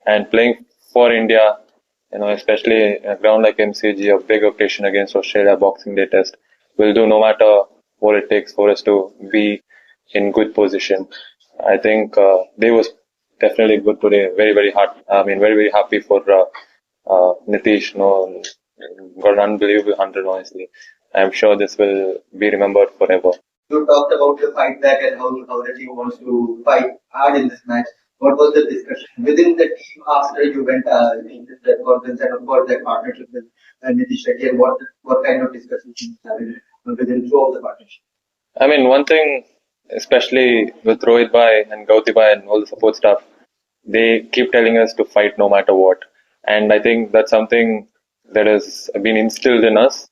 and playing for India, especially a ground like MCG, a big occasion against Australia, Boxing Day Test, will do no matter what it takes for us to be in good position. I think they was definitely good today. Very, very hard. I mean, very, very happy for Nitish. Got an unbelievable 100, honestly. I'm sure this will be remembered forever. You talked about the fight back and how the team wants to fight hard in this match. What was the discussion within the team after you went in that conference and of course that partnership with Nitish Reddy, and what kind of discussions you having within throughout the partnership? I mean, one thing, especially with Rohit Bhai and Gauti Bhai and all the support staff, they keep telling us to fight no matter what. And I think that's something that has been instilled in us,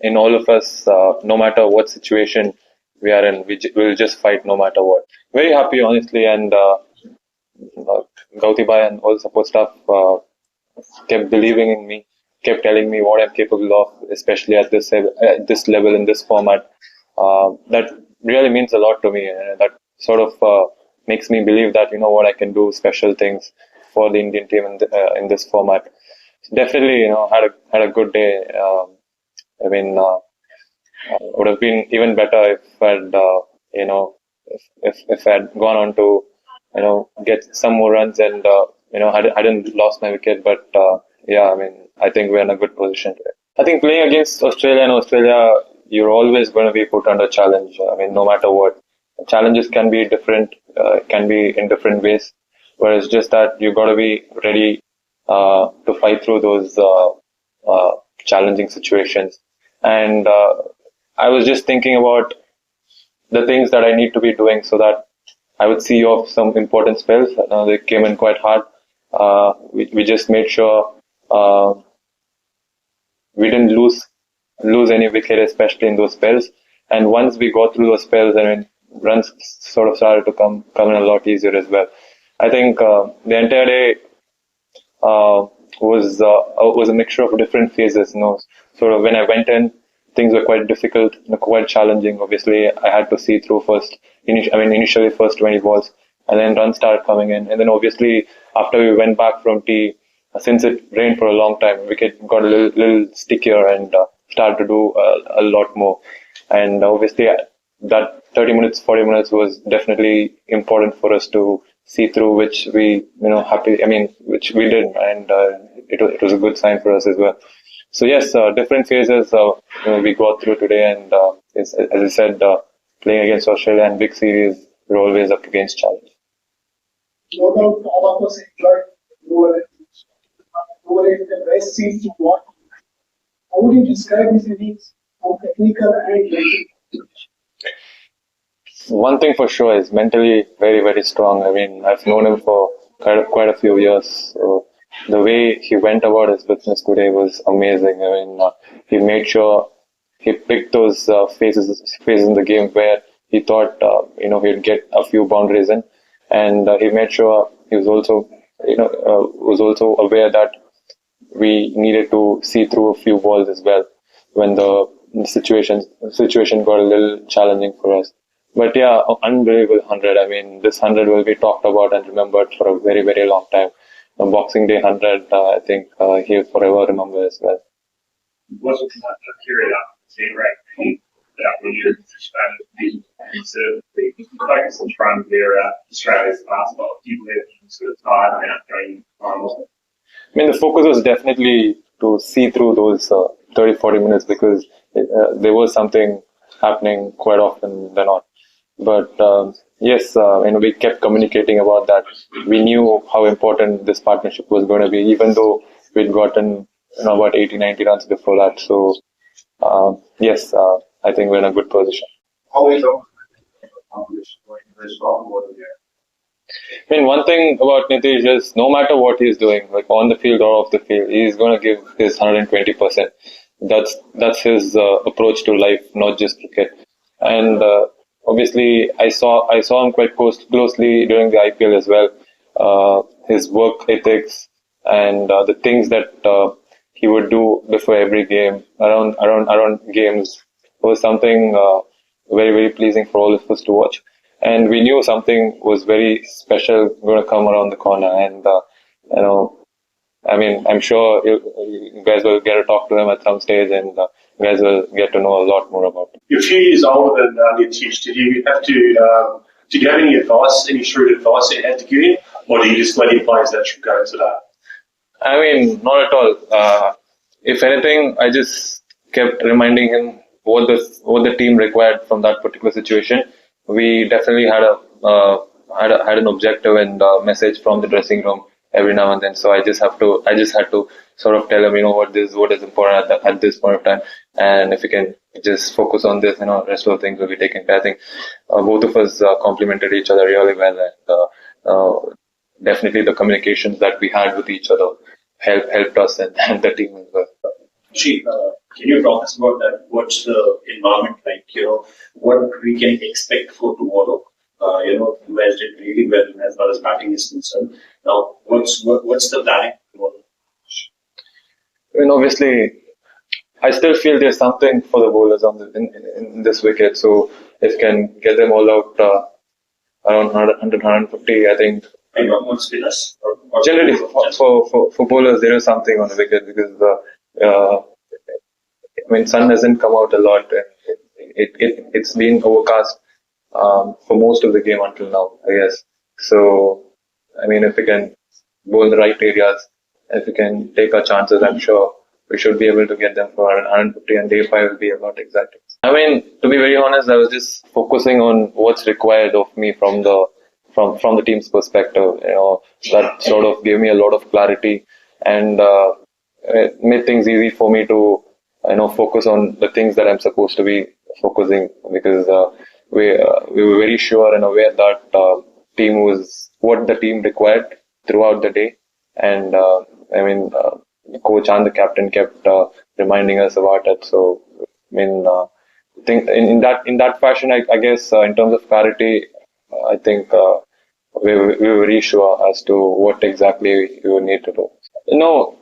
in all of us, no matter what situation we are in, will just fight no matter what. Very happy, honestly, and Gauti Bhai and all the support staff kept believing in me, kept telling me what I'm capable of, especially at this level in this format. That really means a lot to me. That sort of makes me believe that what I can do special things for the Indian team in this format. Definitely, had a good day. I mean, would have been even better if I'd if I had gone on to get some more runs and hadn't lost my wicket. But yeah, I mean, I think we're in a good position today. I think playing against Australia, you're always going to be put under challenge. I mean, no matter what, challenges can be different, can be in different ways. Whereas just that you got to be ready to fight through those challenging situations. And I was just thinking about the things that I need to be doing so that I would see off some important spells. They came in quite hard. We just made sure we didn't lose any wicket, especially in those spells. And once we got through those spells, I mean, runs sort of started to come in a lot easier as well. I think the entire day was a mixture of different phases. Sort of when I went in, things were quite difficult, quite challenging. Obviously, I had to see through initially first 20 balls, and then runs started coming in. And then obviously, after we went back from tea, since it rained for a long time, wicket got a little stickier and started to do a lot more. And obviously, that 30 minutes, 40 minutes was definitely important for us to see through, which we, which we did. And it was a good sign for us as well. So yes, different phases we got through today, and as I said, playing against Australia and big series, we're always up against challenge. No doubt, all of us enjoyed over the best seats to watch. How would you describe his innings from technical and mental? One thing for sure is mentally very, very strong. I mean, I've known him for quite a few years. So the way he went about his business today was amazing. I mean, he made sure he picked those phases in the game where he thought, he'd get a few boundaries in, and he made sure he was also aware that we needed to see through a few balls as well when the situation got a little challenging for us. But yeah, unbelievable 100. I mean, this 100 will be talked about and remembered for a very, very long time. The Boxing Day 100, I think he'll forever remember as well. Was it not a period after the right that when you're focus on trying to clear out Australia's basketball? Do you believe you sort of tired and going finals? I mean, the focus was definitely to see through those 30, 40 minutes because there was something happening quite often than not. But yes, we kept communicating about that. We knew how important this partnership was going to be, even though we'd gotten about 80, 90 runs before that. So yes, I think we're in a good position. Always accomplished this more than I mean, one thing about Nitish is no matter what he's doing, like on the field or off the field, he's going to give his 120%. That's his approach to life, not just cricket. And obviously, I saw him quite closely during the IPL as well. His work ethics and the things that he would do before every game, around games, was something very, very pleasing for all of us to watch. and we knew something was very special going to come around the corner. And you know, I mean, I'm sure you guys will get to talk to him at some stage, and you guys will get to know a lot more about him. You're a few years older than Nitish. Did you have to? Did you have any advice, any shrewd advice that you had to give him, or do you just let him play as that should go today? I mean, not at all. If anything, I just kept reminding him what the team required from that particular situation. We definitely had an objective and message from the dressing room every now and then. So I just had to sort of tell him, what is important at this point of time, and if you can just focus on this, rest of the things will be taken care. I think both of us complemented each other really well, and definitely the communications that we had with each other helped us and the team as well. Chief, can you talk us about that? What's the environment like? What we can expect for tomorrow? You guys did really well as far as batting is concerned. Now, what's the planning tomorrow? I mean, obviously, I still feel there's something for the bowlers in this wicket. So if you can get them all out around 100, 150, I think. And what spinners? Generally, for bowlers, there is something on the wicket because sun hasn't come out a lot. It's been overcast for most of the game until now, I guess. So, I mean, if we can bowl in the right areas, if we can take our chances, I'm sure we should be able to get them for 150, and day 5 will be a lot exacting. I mean, to be very honest, I was just focusing on what's required of me from the team's perspective. That sort of gave me a lot of clarity, and it made things easy for me to focus on the things that I'm supposed to be focusing, because we were very sure and aware that team was what the team required throughout the day, and the coach and the captain kept reminding us about it. So I think in that fashion, I guess in terms of clarity, I think we were very sure as to what exactly we would need to do.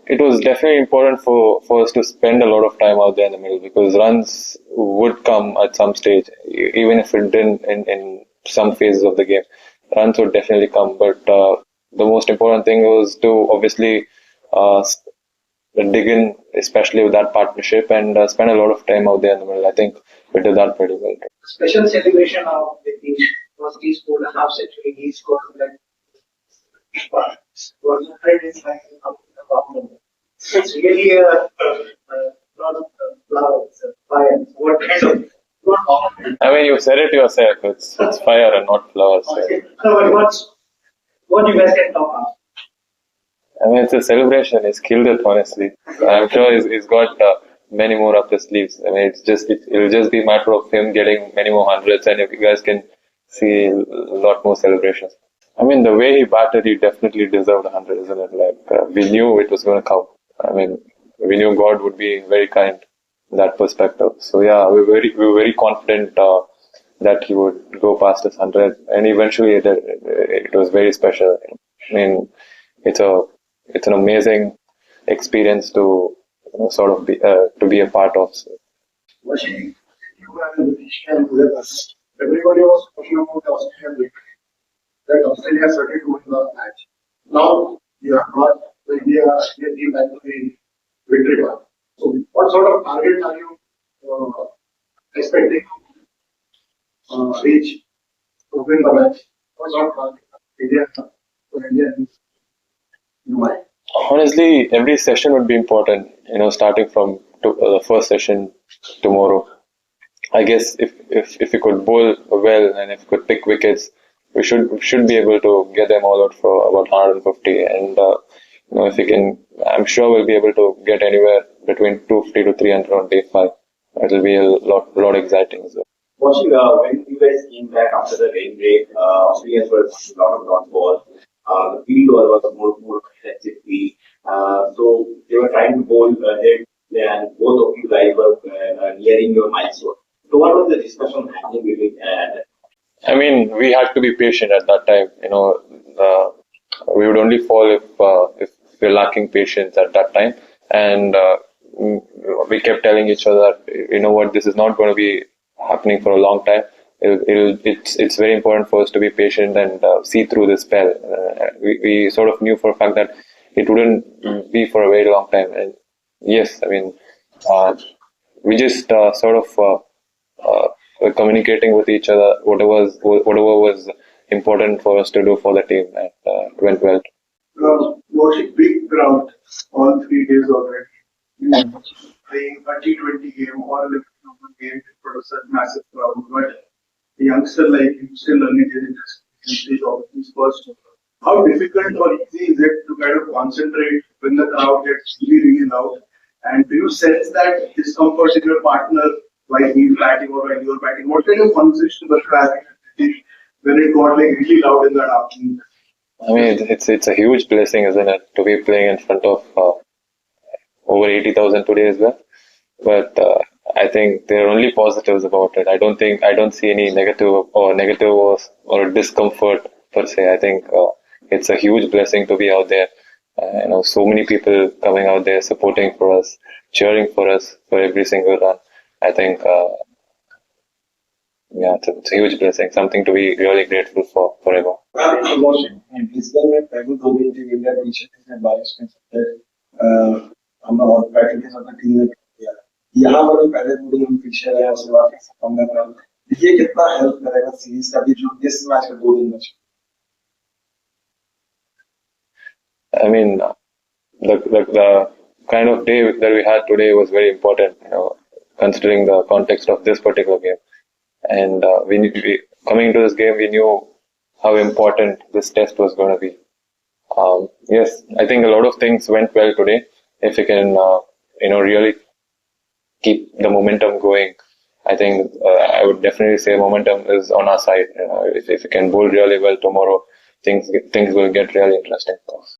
It was definitely important for us to spend a lot of time out there in the middle, because runs would come at some stage, even if it didn't in some phases of the game. Runs would definitely come, but the most important thing was to obviously dig in, especially with that partnership, and spend a lot of time out there in the middle. I think we did that pretty well. Special celebration of the was he scored a half century. He scored was 100 It's really a lot of flowers, fire. What kind of? I mean, you said it yourself. It's fire and not flowers. Okay. So, what you guys can talk about? I mean, it's a celebration. He's killed it, honestly. I'm sure he's got many more up his sleeves. I mean, it'll just be a matter of him getting many more hundreds, and if you guys can see a lot more celebrations. I mean, the way he batted, he definitely deserved 100, isn't it? Like, we knew it was going to come. I mean, we knew God would be very kind in that perspective. So yeah, we were very confident that he would go past his 100, and eventually it was very special. I mean, it's an amazing experience to sort of be a part of. So. You were with us. Everybody was talking about the Australian league. That Australia started to win the match. Now you have got the India team back to the victory part. So, what sort of target are you expecting to reach to win the match? What sort of target India? Honestly, every session would be important. Starting from the first session tomorrow. I guess if you could bowl well and if you could pick wickets, we should be able to get them all out for about 150. And if we can, I'm sure we'll be able to get anywhere between 250 to 300 on day 5. It'll be a lot exciting. So. Watching when you guys came back after the rain break, Australians were a lot of dot balls. The field was more defensively. So they were trying to bowl ahead, and both of you guys were nearing your milestone. So what was the discussion happening between? I mean, we had to be patient at that time. We would only fall if we're lacking patience at that time, and we kept telling each other, this is not going to be happening for a long time. it's very important for us to be patient and see through this spell. We sort of knew for a fact that it wouldn't be for a very long time. And yes, I mean, we just were communicating with each other whatever was important for us to do for the team, and it went well. Watching big crowd all 3 days already. Playing a T20 game or a global game for such massive crowd. But a youngster like you still learning his industry of his first. How difficult or easy is it to kind of concentrate when the crowd gets really, really loud? And do you sense that discomfort in your partner while he's batting or while you're batting? What kind of conversation were you having when it got like really loud in that afternoon? I mean, it's a huge blessing, isn't it, to be playing in front of over 80,000 today as well. But I think there are only positives about it. I don't see any negative or discomfort per se. I think it's a huge blessing to be out there. So many people coming out there supporting for us, cheering for us for every single run. I think, it's a huge blessing, something to be really grateful for forever. Brisbane में पहले 2 दिन की India T-shirt में बारिश में सकते हम और पैकेज होता टीम ने किया यहाँ पर भी पहले 2 दिन फिक्चर है उसके बाद कम में ये कितना हेल्प करेगा सीरीज का भी जो इस मैच के 2 दिन में I mean, the kind of day that we had today was very important, considering the context of this particular game. And coming into this game, we knew how important this test was going to be. Yes, I think a lot of things went well today. If we can, really keep the momentum going, I think I would definitely say momentum is on our side. If we can bowl really well tomorrow, things will get really interesting for us.